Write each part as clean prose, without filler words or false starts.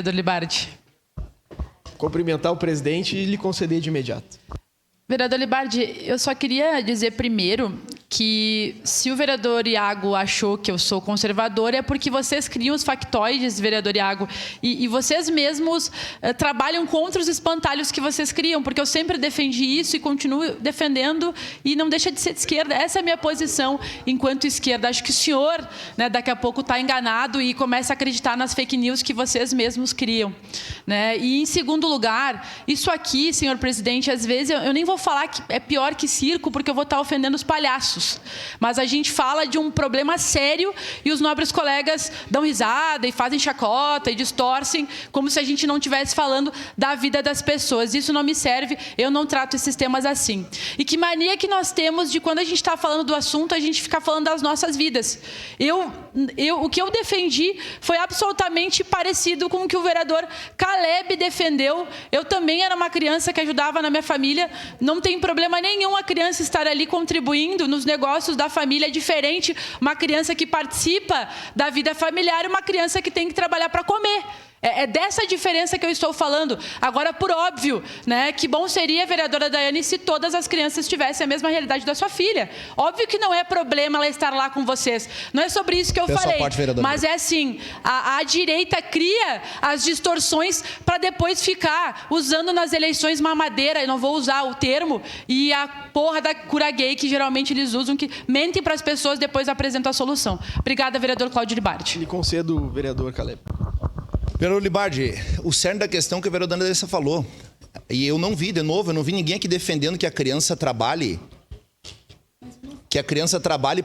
Vereador Libardi. Cumprimentar o presidente e lhe conceder de imediato. Vereador Libardi, eu só queria dizer primeiro que se o vereador Iago achou que eu sou conservador é porque vocês criam os factoides, vereador Iago, e vocês mesmos trabalham contra os espantalhos que vocês criam, porque eu sempre defendi isso e continuo defendendo e não deixa de ser de esquerda. Essa é a minha posição enquanto esquerda. Acho que o senhor, né, daqui a pouco está enganado e começa a acreditar nas fake news que vocês mesmos criam, né? E em segundo lugar, isso aqui, senhor presidente, às vezes eu nem vou falar que é pior que circo, porque eu vou estar ofendendo os palhaços. Mas a gente fala de um problema sério e os nobres colegas dão risada e fazem chacota e distorcem como se a gente não estivesse falando da vida das pessoas. Isso não me serve, eu não trato esses temas assim. E que mania que nós temos de quando a gente está falando do assunto, a gente ficar falando das nossas vidas. O que eu defendi foi absolutamente parecido com o que o vereador Caleb defendeu. Eu também era uma criança que ajudava na minha família. Não tem problema nenhum a criança estar ali contribuindo nos negócios da família. É diferente uma criança que participa da vida familiar e uma criança que tem que trabalhar para comer. É dessa diferença que eu estou falando. Agora, por óbvio, né, que bom seria, vereadora Daiane, se todas as crianças tivessem a mesma realidade da sua filha. Óbvio que não é problema ela estar lá com vocês. Não é sobre isso que eu falei. Mas é assim, a direita cria as distorções para depois ficar usando nas eleições mamadeira, eu não vou usar o termo, e a porra da cura gay que geralmente eles usam, que mentem para as pessoas e depois apresentam a solução. Obrigada, vereador Cláudio Libardi. Lhe concedo, vereador Caleb. Vereador Libardi, o cerne da questão que a vereadora Andressa falou, e eu não vi, de novo, eu não vi ninguém aqui defendendo que a criança trabalhe,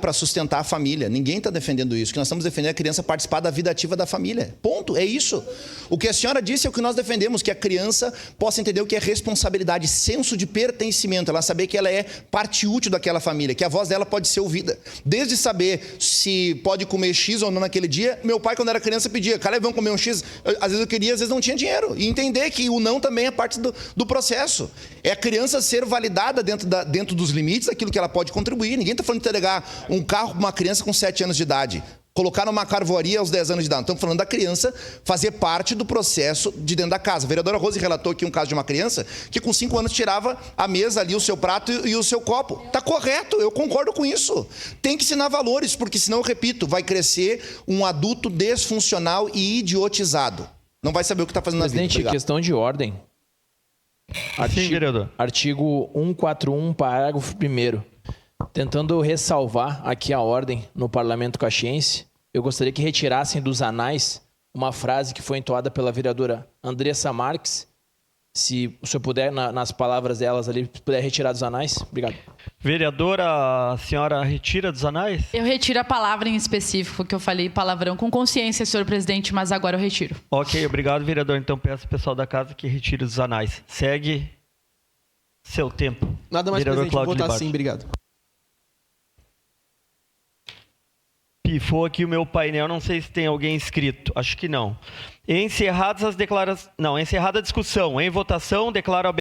para sustentar a família. Ninguém está defendendo isso. O que nós estamos defendendo é a criança participar da vida ativa da família. Ponto. É isso. O que a senhora disse é o que nós defendemos, que a criança possa entender o que é responsabilidade, senso de pertencimento, ela saber que ela é parte útil daquela família, que a voz dela pode ser ouvida. Desde saber se pode comer X ou não naquele dia. Meu pai, quando era criança, pedia, cara, vamos comer um X? Às vezes eu queria, às vezes não tinha dinheiro. E entender que o não também é parte do processo. É a criança ser validada dentro dos limites daquilo que ela pode contribuir. Ninguém está falando de entregar um carro para uma criança com 7 anos de idade. Colocar numa carvoaria aos 10 anos de idade. Estamos falando da criança fazer parte do processo de dentro da casa. A vereadora Rose relatou aqui um caso de uma criança que com 5 anos tirava a mesa ali, o seu prato e o seu copo. Está correto, eu concordo com isso. Tem que ensinar valores, porque senão, eu repito, vai crescer um adulto desfuncional e idiotizado. Não vai saber o que está fazendo na vida. Presidente, questão de ordem. Sim, vereador. Artigo 141, parágrafo 1º. Tentando ressalvar aqui a ordem no Parlamento Caxiense, eu gostaria que retirassem dos anais uma frase que foi entoada pela vereadora Andressa Marques. Se o senhor puder, nas palavras delas ali, puder retirar dos anais. Obrigado. Vereadora, a senhora retira dos anais? Eu retiro a palavra em específico, porque eu falei palavrão com consciência, senhor presidente, mas agora eu retiro. Ok, obrigado, vereador. Então peço ao pessoal da casa que retire os anais. Segue seu tempo. Nada mais, vereador presidente, vou Cláudio votar Libardi. sim, obrigado. Pifou aqui o meu painel, não sei se tem alguém inscrito. Acho que não. Encerrada a discussão, em votação, declaro aberto